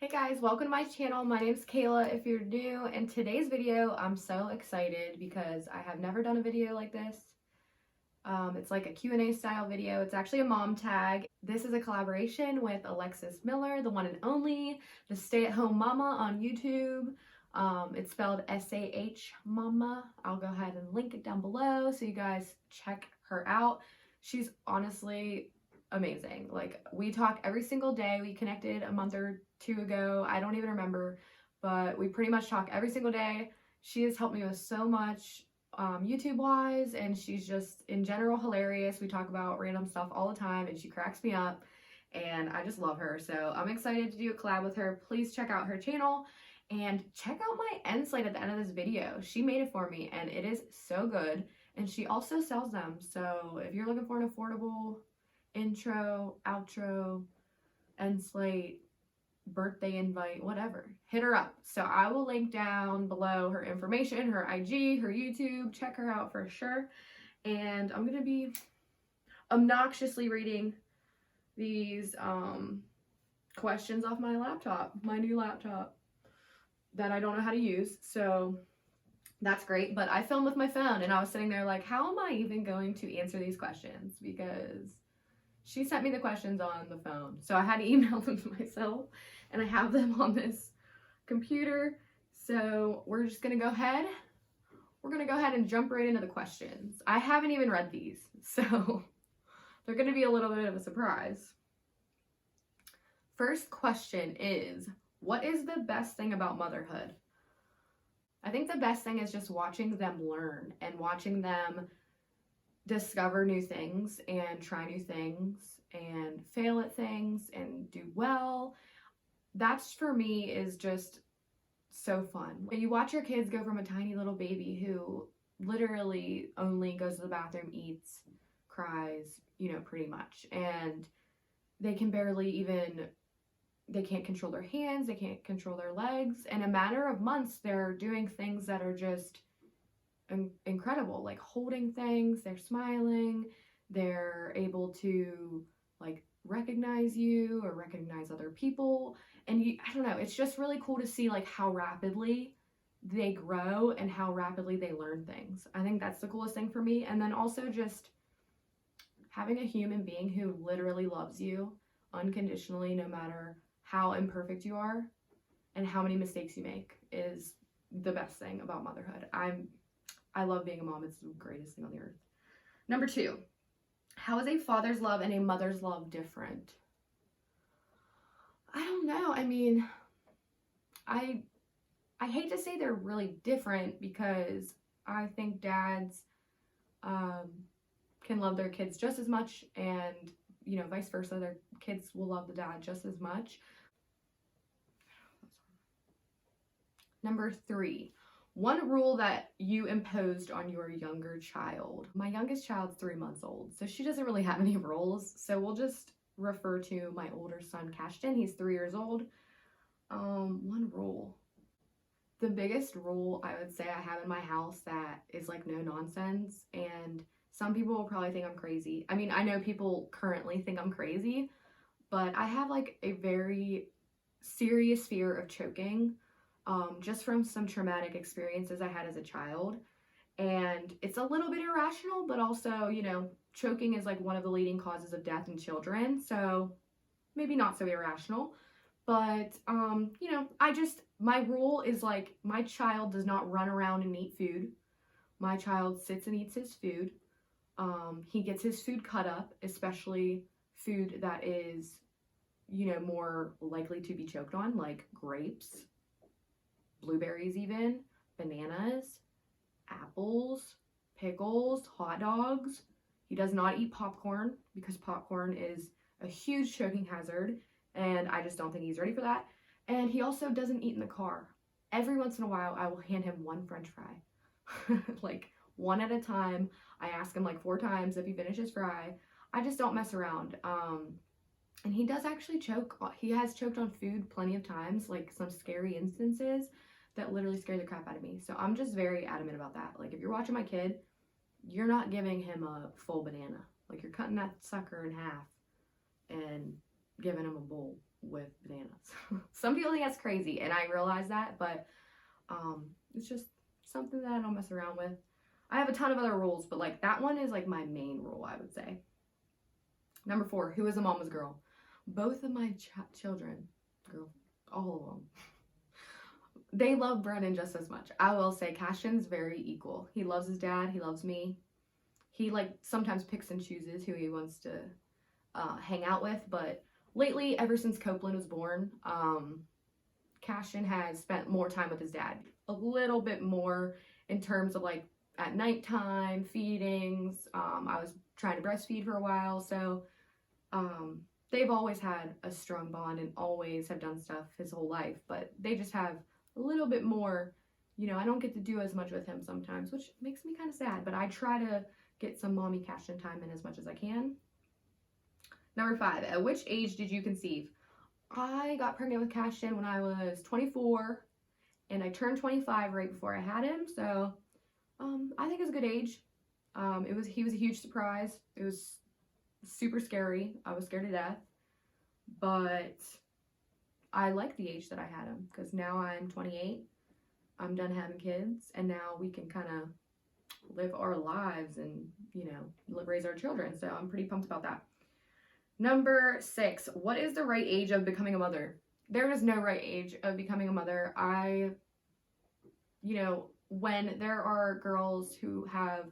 Hey guys, welcome to my channel. My name is Kayla if you're new. In today's video, I'm so excited because I have never done a video like this. It's like a Q&A style video. It's actually a mom tag. This is a collaboration with Alexis Miller, the one and only, the stay-at-home mama on YouTube. It's spelled SAH Momma. I'll go ahead and link it down below so you guys check her out. She's honestly amazing. Like, we talk every single day. We connected a month or two ago. I don't even remember, but we pretty much talk every single day. She has helped me with so much YouTube wise, and she's just in general hilarious. We talk about random stuff all the time and she cracks me up, and I just love her. So I'm excited to do a collab with her. Please check out her channel and check out my end slate at the end of this video. She made it for me and it is so good, and she also sells them. So if you're looking for an affordable intro, outro, end slate, birthday invite, whatever, hit her up. So I will link down below her information, her IG, her YouTube. Check her out for sure. And I'm gonna be obnoxiously reading these questions off my laptop, my new laptop that I don't know how to use. So that's great. But I filmed with my phone and I was sitting there like, how am I even going to answer these questions? Because she sent me the questions on the phone, so I had to email them to myself, and I have them on this computer. So we're just gonna go ahead. We're gonna go ahead and jump right into the questions. I haven't even read these, so they're gonna be a little bit of a surprise. First question is, what is the best thing about motherhood? I think the best thing is just watching them learn and watching them discover new things and try new things and fail at things and do well. That's, for me, is just so fun. When you watch your kids go from a tiny little baby who literally only goes to the bathroom, eats, cries, pretty much, and they can barely even, they can't control their hands, they can't control their legs. In a matter of months, they're doing things that are just incredible, like holding things, they're smiling, they're able to like recognize you or recognize other people, and I don't know, it's just really cool to see like how rapidly they grow and how rapidly they learn things. I think that's the coolest thing for me. And then also just having a human being who literally loves you unconditionally, no matter how imperfect you are and how many mistakes you make, is the best thing about motherhood. I love being a mom. It's the greatest thing on the earth. Number 2, how is a father's love and a mother's love different? I don't know. I mean, I hate to say they're really different, because I think dads can love their kids just as much, and vice versa, their kids will love the dad just as much. Number 3, one rule that you imposed on your younger child. My youngest child's 3 months old, so she doesn't really have any rules. So we'll just refer to my older son, Cashton. He's 3 years old. One rule. The biggest rule I would say I have in my house that is like no nonsense, and some people will probably think I'm crazy. I mean, I know people currently think I'm crazy, but I have like a very serious fear of choking. Just from some traumatic experiences I had as a child. And it's a little bit irrational, but also, choking is like one of the leading causes of death in children. So maybe not so irrational, but, my rule is like, my child does not run around and eat food. My child sits and eats his food. He gets his food cut up, especially food that is, more likely to be choked on, like grapes, blueberries, even bananas, apples, pickles, hot dogs. He does not eat popcorn, because popcorn is a huge choking hazard, and I just don't think he's ready for that. And he also doesn't eat in the car. Every once in a while, I will hand him one French fry, like one at a time. I ask him like 4 times if he finishes fry. I just don't mess around. And he does actually choke. He has choked on food plenty of times, like some scary instances that literally scare the crap out of me. So I'm just very adamant about that. Like, if you're watching my kid, you're not giving him a full banana. Like, you're cutting that sucker in half and giving him a bowl. with bananas. Some people think that's crazy, and I realize that, but it's just something that I don't mess around with. I have a ton of other rules, but like that one is like my main rule, I would say. Number 4, who is a mama's girl? Both of my children, girl, all of them, they love Brennan just as much. I will say Cashin's very equal. He loves his dad. He loves me. He like sometimes picks and chooses who he wants to hang out with. But lately, ever since Copeland was born, Cashin has spent more time with his dad. A little bit more in terms of like at nighttime, feedings. I was trying to breastfeed for a while. So they've always had a strong bond and always have done stuff his whole life. But they just have a little bit more, you know, I don't get to do as much with him sometimes, which makes me kind of sad, but I try to get some mommy Cashin time in as much as I can. Number 5, at which age did you conceive? I got pregnant with Cashin when I was 24, and I turned 25 right before I had him, so I think it's a good age. He was a huge surprise. It was super scary. I was scared to death, but I like the age that I had him because now I'm 28. I'm done having kids, and now we can kind of live our lives and, you know, raise our children. So I'm pretty pumped about that. Number 6, what is the right age of becoming a mother? There is no right age of becoming a mother. You know, when there are girls who have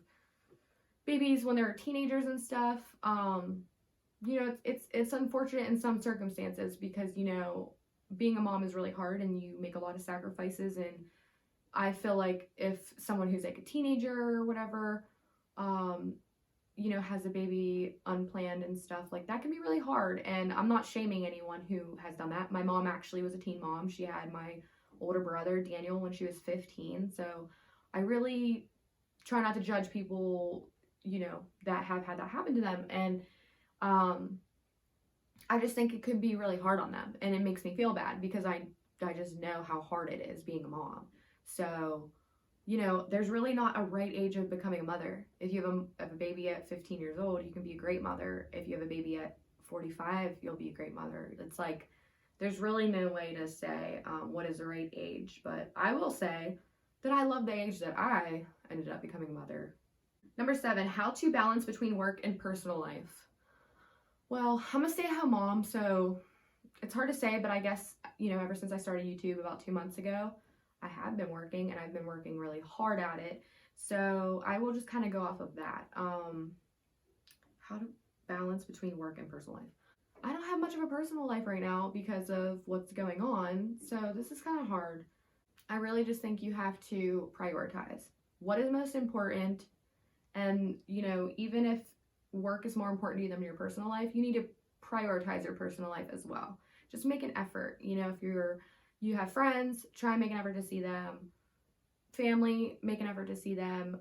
babies when they're teenagers and stuff, you know, it's unfortunate in some circumstances because, you know, being a mom is really hard and you make a lot of sacrifices, and I feel like if someone who's like a teenager or whatever, you know, has a baby unplanned and stuff, like that can be really hard. And I'm not shaming anyone who has done that. My mom actually was a teen mom. She had my older brother, Daniel, when she was 15. So I really try not to judge people, you know, that have had that happen to them. And I just think it could be really hard on them, and it makes me feel bad because I just know how hard it is being a mom. So, you know, there's really not a right age of becoming a mother. If you have a baby at 15 years old, you can be a great mother. If you have a baby at 45, you'll be a great mother. It's like, there's really no way to say what is the right age, but I will say that I love the age that I ended up becoming a mother. Number 7, how to balance between work and personal life. Well, I'm a stay-at-home mom, so it's hard to say, but I guess, you know, ever since I started YouTube about 2 months ago, I have been working, and I've been working really hard at it. So I will just kind of go off of that. How to balance between work and personal life. I don't have much of a personal life right now because of what's going on, so this is kind of hard. I really just think you have to prioritize what is most important, and, you know, even if work is more important to you than your personal life, you need to prioritize your personal life as well. Just make an effort. You know, if you have friends, try and make an effort to see them. Family, make an effort to see them.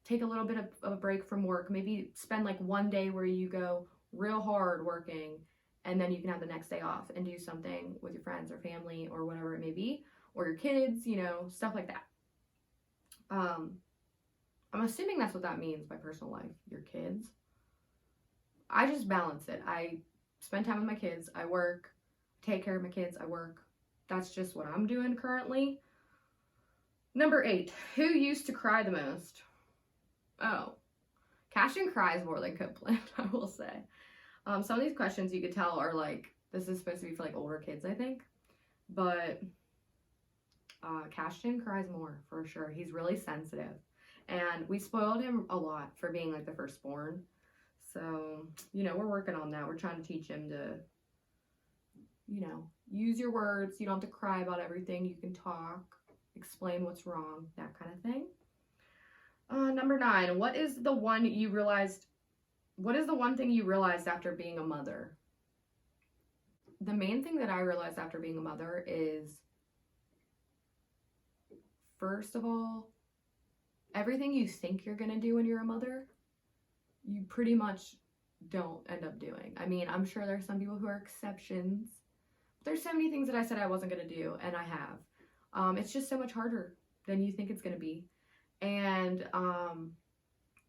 Take a little bit of a break from work. Maybe spend like one day where you go real hard working, and then you can have the next day off and do something with your friends or family or whatever it may be, or your kids, you know, stuff like that. I'm assuming that's what that means by personal life, your kids. I just balance it. I spend time with my kids, I work, take care of my kids, I work. That's just what I'm doing currently. Number 8, who used to cry the most? Oh, Cashin cries more than Copeland, I will say. Some of these questions you could tell are like, this is supposed to be for like older kids, I think. But Cashin cries more for sure. He's really sensitive. And we spoiled him a lot for being like the firstborn. So, you know, we're working on that. We're trying to teach him to, you know, use your words. You don't have to cry about everything. You can talk, explain what's wrong, that kind of thing. Number 9, what is the one thing you realized after being a mother? The main thing that I realized after being a mother is, first of all, everything you think you're going to do when you're a mother, you pretty much don't end up doing. I mean, I'm sure there's some people who are exceptions. But there's so many things that I said I wasn't going to do, and I have. It's just so much harder than you think it's going to be. And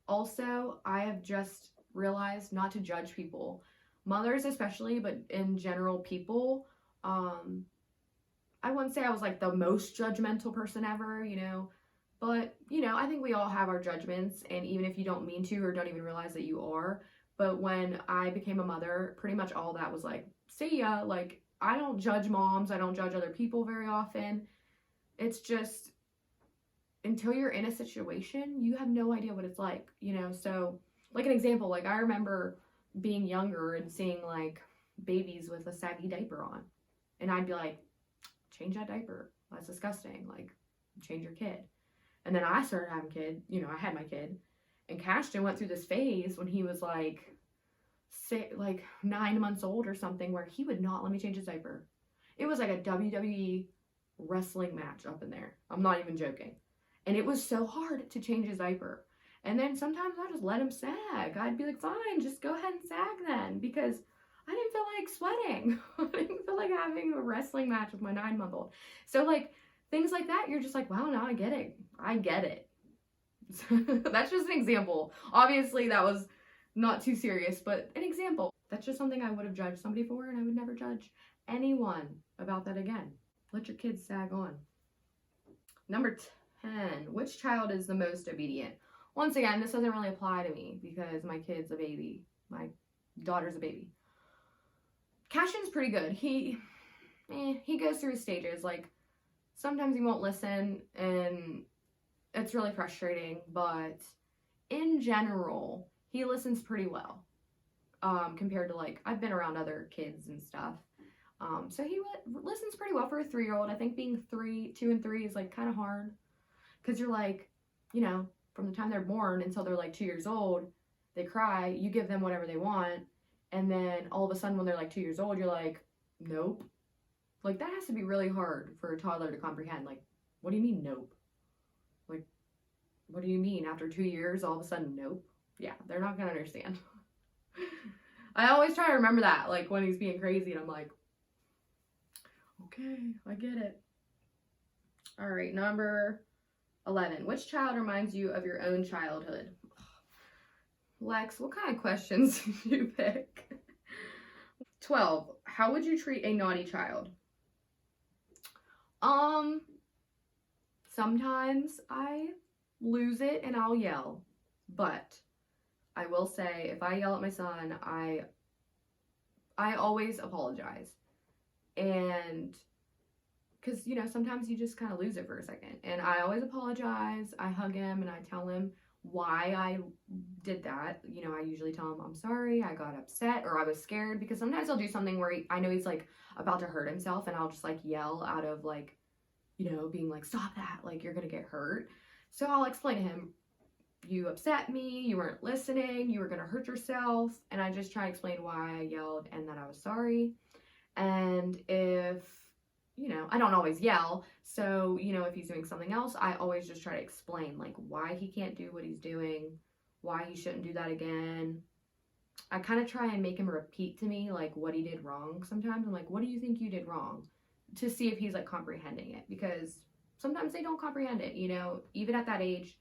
also, I have just realized not to judge people. mothers especially, but in general people, I wouldn't say I was like the most judgmental person ever, but I think we all have our judgments, and even if you don't mean to or don't even realize that you are. But when I became a mother, pretty much all that was like, see ya. Like, I don't judge moms, I don't judge other people very often. It's just until you're in a situation, you have no idea what it's like, So, like an example, like I remember being younger and seeing like babies with a saggy diaper on, and I'd be like, change that diaper. That's disgusting. Like, change your kid. And then I started having kid. I had my kid, and Cashton went through this phase when he was like 9 months old or something, where he would not let me change his diaper. It was like a WWE wrestling match up in there. I'm not even joking. And it was so hard to change his diaper. And then sometimes I just let him sag. I'd be like, fine, just go ahead and sag then, because I didn't feel like sweating. I didn't feel like having a wrestling match with my 9-month-old. So like things like that, you're just like, wow, now I get it. I get it. That's just an example. Obviously that was not too serious, but an example. That's just something I would have judged somebody for, and I would never judge anyone about that again. Let your kids sag on. Number 10, which child is the most obedient? Once again, this doesn't really apply to me because my kid's a baby. My daughter's a baby. Cashion's pretty good. He goes through his stages. Like, sometimes he won't listen, and it's really frustrating, but in general, he listens pretty well, compared to, like, I've been around other kids and stuff. So he listens pretty well for a 3-year-old. I think being 2 and 3 is, like, kind of hard, because you're like, from the time they're born until they're like 2 years old, they cry, you give them whatever they want, and then all of a sudden when they're like 2 years old, you're like, nope. Like, that has to be really hard for a toddler to comprehend. Like, what do you mean, nope? Like, what do you mean? After 2 years, all of a sudden, nope? Yeah, they're not gonna understand. I always try to remember that, like, when he's being crazy, and I'm like, okay, I get it. All right, number 11. Which child reminds you of your own childhood? Lex, what kind of questions did you pick? 12. How would you treat a naughty child? Sometimes I lose it and I'll yell, but I will say, if I yell at my son, I always apologize. And because, sometimes you just kind of lose it for a second. And I always apologize. I hug him and I tell him why I did that. I usually tell him, I'm sorry, I got upset, or I was scared, because sometimes I'll do something where I know he's like about to hurt himself, and I'll just like yell out of like, being like, stop that, like, you're gonna get hurt. So I'll explain to him, you upset me, you weren't listening, you were gonna hurt yourself. And I just try to explain why I yelled and that I was sorry. And if I don't always yell. So, if he's doing something else, I always just try to explain, like, why he can't do what he's doing, why he shouldn't do that again. I kind of try and make him repeat to me, like, what he did wrong sometimes. I'm like, what do you think you did wrong? To see if he's, like, comprehending it. Because sometimes they don't comprehend it, even at that age.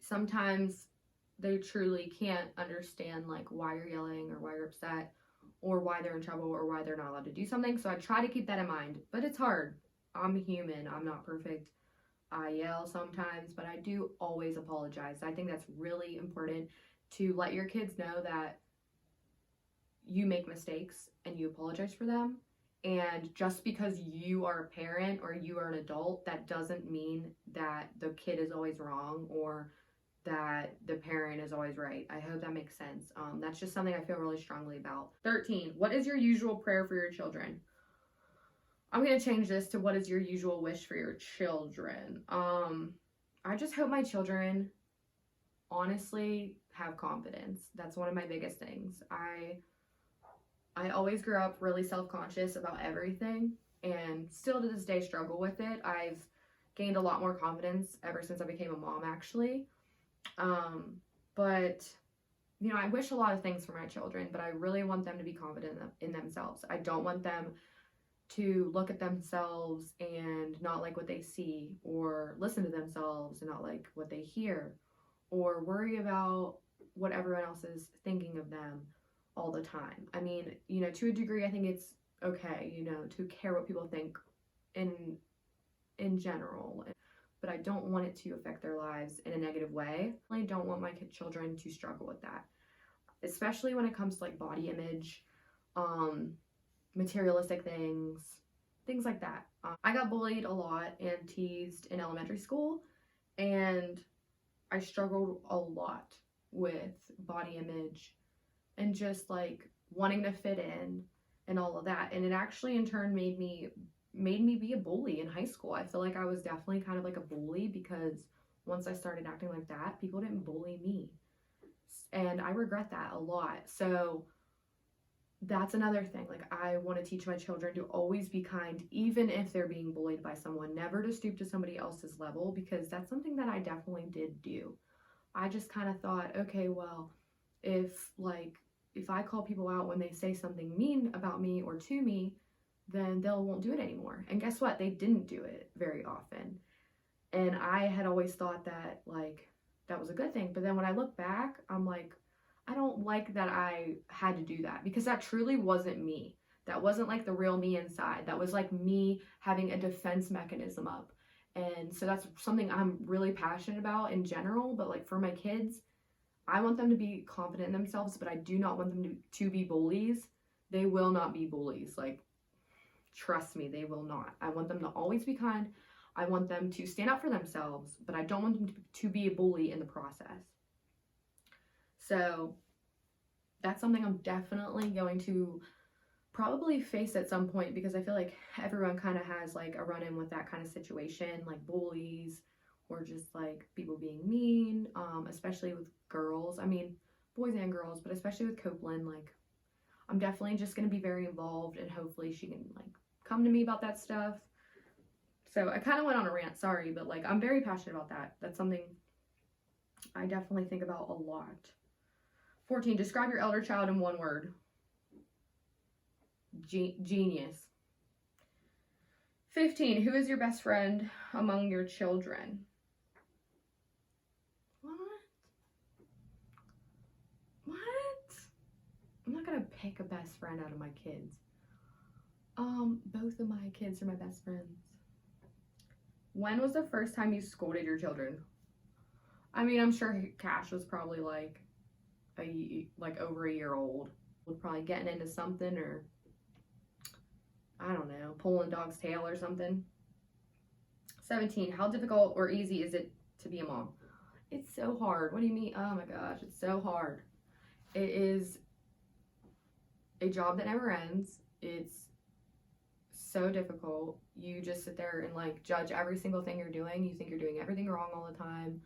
Sometimes they truly can't understand, like, why you're yelling or why you're upset, or why they're in trouble, or why they're not allowed to do something. So I try to keep that in mind, but it's hard. I'm human. I'm not perfect. I yell sometimes, but I do always apologize. I think that's really important, to let your kids know that you make mistakes and you apologize for them. And just because you are a parent or you are an adult, that doesn't mean that the kid is always wrong, or that the parent is always right. I hope that makes sense. That's just something I feel really strongly about. 13. What is your usual prayer for your children? I'm going to change this to, what is your usual wish for your children? I just hope my children honestly have confidence. That's one of my biggest things. I always grew up really self-conscious about everything, and still to this day struggle with it. I've gained a lot more confidence ever since I became a mom, actually. But I wish a lot of things for my children, but I really want them to be confident in themselves. I don't want them to look at themselves and not like what they see, or listen to themselves and not like what they hear, or worry about what everyone else is thinking of them all the time. I mean, you know, to a degree, I think it's okay, you know, to care what people think in general, but I don't want it to affect their lives in a negative way. I don't want my children to struggle with that, especially when it comes to like body image, materialistic things like that. I got bullied a lot and teased in elementary school, and I struggled a lot with body image and just like wanting to fit in and all of that. And it actually in turn made me be a bully in high school. I feel like I was definitely kind of like a bully, because once I started acting like that, people didn't bully me. And I regret that a lot. So that's another thing. Like, I want to teach my children to always be kind, even if they're being bullied by someone, never to stoop to somebody else's level, because that's something that I definitely did do. I just kind of thought, okay, well, if I call people out when they say something mean about me or to me, then they won't do it anymore. And guess what? They didn't do it very often. And I had always thought that like that was a good thing. But then when I look back, I'm like, I don't like that I had to do that, because that truly wasn't me. That wasn't like the real me inside. That was like me having a defense mechanism up. And so that's something I'm really passionate about in general. But like for my kids, I want them to be confident in themselves, but I do not want them to be bullies. They will not be bullies. Like, trust me, they will not. I want them to always be kind. I want them to stand up for themselves, but I don't want them to be a bully in the process. So that's something I'm definitely going to probably face at some point, because I feel like everyone kind of has like a run-in with that kind of situation, like bullies or just like people being mean, especially with girls. I mean, boys and girls, but especially with Copeland, like I'm definitely just going to be very involved, and hopefully she can like come to me about that stuff. So I kind of went on a rant, sorry, but like I'm very passionate about that. That's something I definitely think about a lot. 14, describe your elder child in one word. Genius. 15, who is your best friend among your children? What? I'm not gonna pick a best friend out of my kids. Both of my kids are my best friends. When was the first time you scolded your children? I mean, I'm sure Cash was probably like over a year old. Was probably getting into something, or I don't know, pulling a dog's tail or something. 17, how difficult or easy is it to be a mom? It's so hard. What do you mean? Oh my gosh, it's so hard. It is a job that never ends. It's so difficult. You just sit there and like judge every single thing you're doing. You think you're doing everything wrong all the time.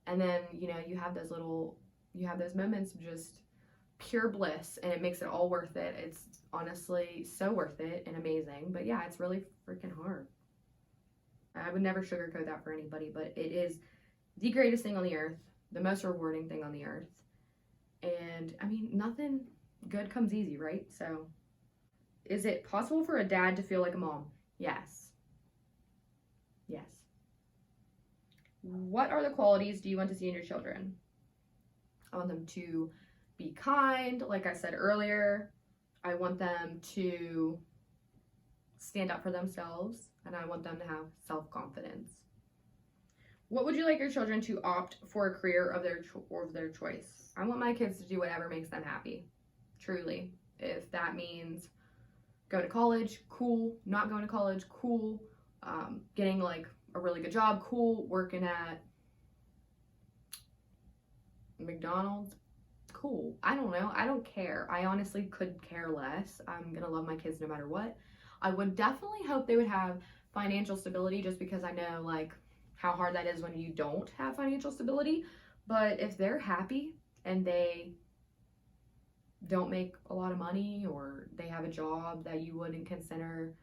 And then, you know, you have those moments of just pure bliss, and it makes it all worth it. It's honestly so worth it and amazing. But yeah, it's really freaking hard. I would never sugarcoat that for anybody, but it is the greatest thing on the earth, the most rewarding thing on the earth. And I mean, nothing good comes easy, right? So, is it possible for a dad to feel like a mom? Yes. Yes. What are the qualities do you want to see in your children? I want them to be kind, like I said earlier. I want them to stand up for themselves, and I want them to have self-confidence. What would you like your children to opt for a career of their choice? I want my kids to do whatever makes them happy, truly. If that means go to college, cool. Not going to college, cool. Getting like a really good job, cool. Working at McDonald's, cool. I don't know. I don't care. I honestly could care less. I'm gonna love my kids no matter what. I would definitely hope they would have financial stability, just because I know like how hard that is when you don't have financial stability. But if they're happy and they don't make a lot of money, or they have a job that you wouldn't consider,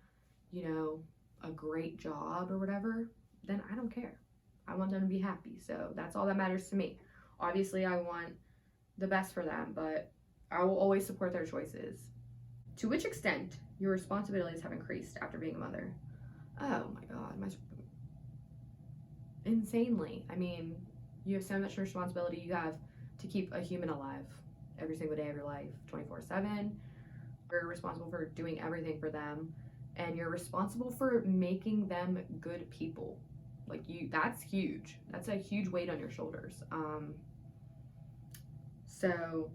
you know, a great job or whatever, then I don't care. I want them to be happy. So that's all that matters to me. Obviously, I want the best for them, but I will always support their choices. To which extent your responsibilities have increased after being a mother? Oh my God, insanely. I mean, you have so much responsibility. You have to keep a human alive every single day of your life, 24/7. You're responsible for doing everything for them, and you're responsible for making them good people. Like, that's huge. That's a huge weight on your shoulders. So,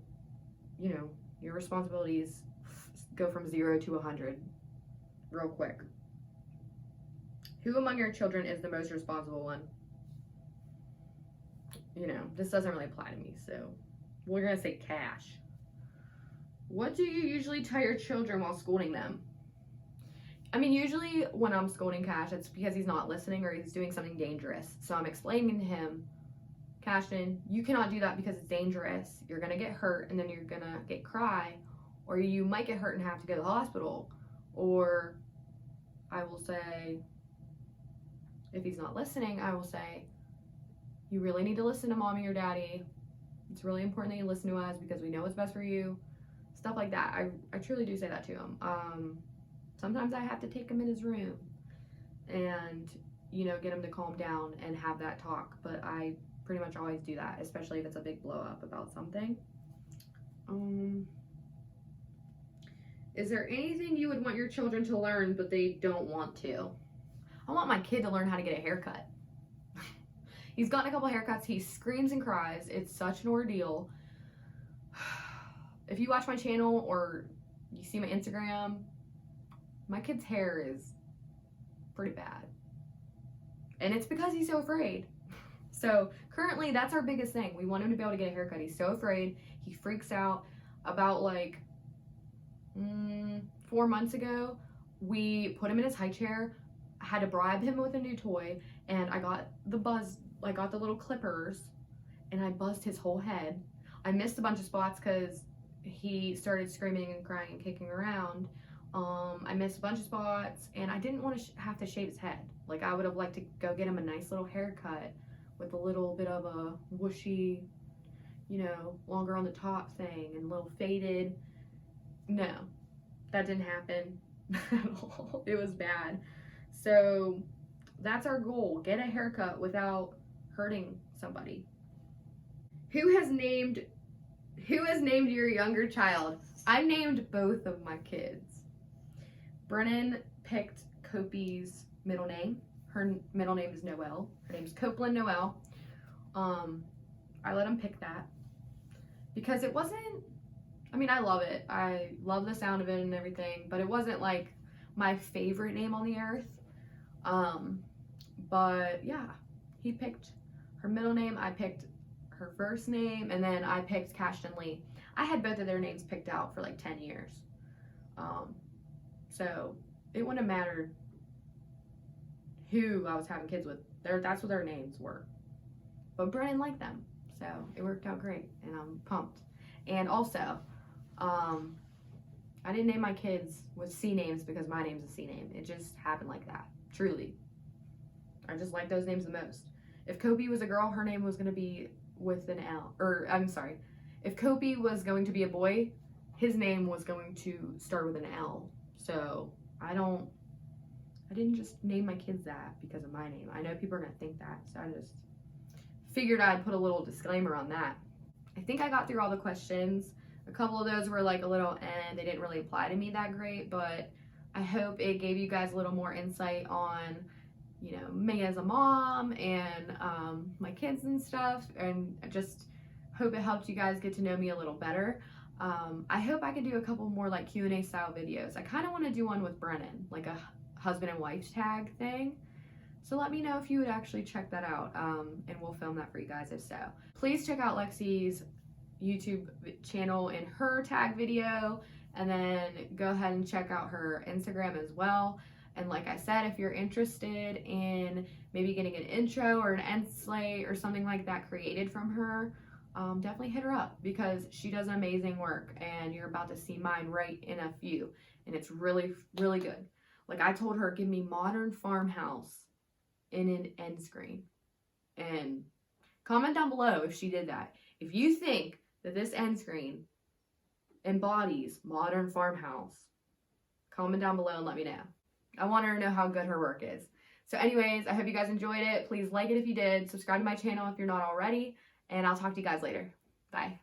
you know, your responsibilities go from 0 to 100 real quick. Who among your children is the most responsible one? You know, this doesn't really apply to me, so we're gonna say Cash. What do you usually tell your children while scolding them? I mean, usually when I'm scolding Cash, it's because he's not listening or he's doing something dangerous. So I'm explaining to him, Cashton, you cannot do that because it's dangerous. You're gonna get hurt and then you're gonna get cry, or you might get hurt and have to go to the hospital. Or I will say, if he's not listening, I will say, you really need to listen to mommy or daddy. It's really important that you listen to us because we know what's best for you. Stuff like that. I truly do say that to him. Sometimes I have to take him in his room and, you know, get him to calm down and have that talk. But I pretty much always do that, especially if it's a big blow up about something. Is there anything you would want your children to learn but they don't want to? I want my kid to learn how to get a haircut. He's gotten a couple haircuts. He screams and cries. It's such an ordeal. If you watch my channel or you see my Instagram, my kid's hair is pretty bad. And it's because he's so afraid. So currently that's our biggest thing. We want him to be able to get a haircut. He's so afraid. He freaks out. About like 4 months ago, we put him in his high chair, had to bribe him with a new toy, and I got the little clippers and I buzzed his whole head. I missed a bunch of spots because he started screaming and crying and kicking around. I missed a bunch of spots and I didn't want to have to shave his head. Like, I would have liked to go get him a nice little haircut with a little bit of a whooshy, you know, longer on the top thing and a little faded. No, that didn't happen at all. It was bad. So that's our goal. Get a haircut without hurting somebody. Who has named your younger child? I named both of my kids. Brennan picked Kopi's middle name. Her middle name is Noelle. Her name's Copeland Noelle. I let him pick that because it wasn't, I mean, I love it. I love the sound of it and everything, but it wasn't like my favorite name on the earth. But yeah, he picked her middle name. I picked her first name, and then I picked Cashton Lee. I had both of their names picked out for like 10 years. So it wouldn't have mattered who I was having kids with. That's what their names were. But Brennan liked them, so it worked out great, and I'm pumped. And also, I didn't name my kids with C names because my name's a C name. It just happened like that, truly. I just like those names the most. If Kopi was a girl, her name was going to be with an L. Or, I'm sorry. If Kopi was going to be a boy, his name was going to start with an L. So, I didn't just name my kids that because of my name. I know people are going to think that, so I just figured I'd put a little disclaimer on that. I think I got through all the questions. A couple of those were like a little they didn't really apply to me that great, but I hope it gave you guys a little more insight on, you know, me as a mom and my kids and stuff, and I just hope it helped you guys get to know me a little better. I hope I could do a couple more like Q&A style videos. I kind of want to do one with Brennan, like a husband and wife tag thing. So let me know if you would actually check that out, and we'll film that for you guys if so. Please check out Lexi's YouTube channel and her tag video, and then go ahead and check out her Instagram as well. And like I said, if you're interested in maybe getting an intro or an end slate or something like that created from her, definitely hit her up because she does amazing work, and you're about to see mine right in a few, and it's really, really good. Like, I told her, give me modern farmhouse in an end screen, and comment down below if she did that. If you think that this end screen embodies modern farmhouse, comment down below and let me know. I want her to know how good her work is. So anyways, I hope you guys enjoyed it. Please like it if you did. Subscribe to my channel if you're not already. And I'll talk to you guys later. Bye.